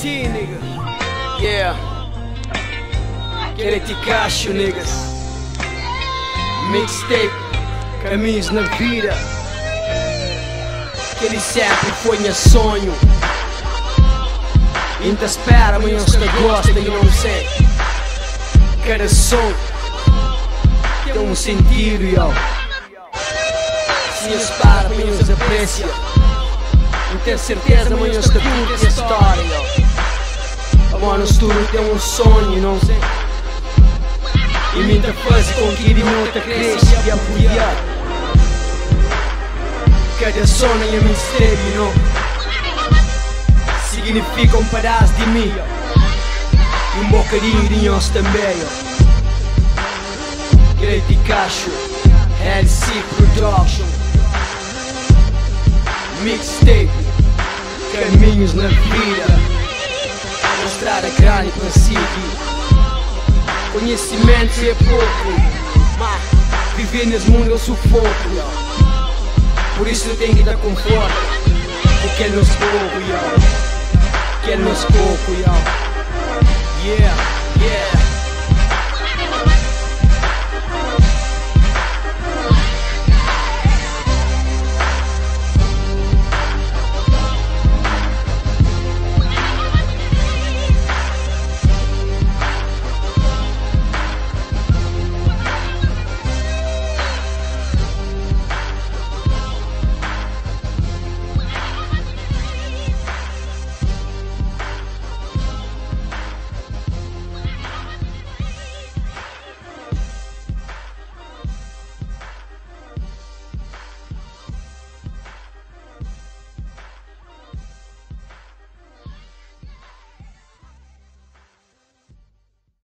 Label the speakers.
Speaker 1: MC, nigga. Yeah. Querer te cacho, niggas. Mixtape, caminhos na vida. Aquele sempre foi meu sonho. Ainda espera, mas eu te gosta e não sei. Cada som tem um sentido, yo. Se eu espero, mas eu te aprecio. Não tenho certeza, mas eu te curto a história, yo. Mano, no estúdio tem um sonho, não sei. E me faz com que de muita cresce e apoiar. Cada sonho é mistério, não? Significa um pedaço de mim e um bocadinho de nós também. Grande Cacho, LC Production, Mixtape, caminhos na vida. Mostrar a grande para seguir. Conhecimento é pouco, mas viver nesse mundo eu sufoco. Por isso eu tenho que dar conforto, porque é nos pouco, que é nos pouco, yeah.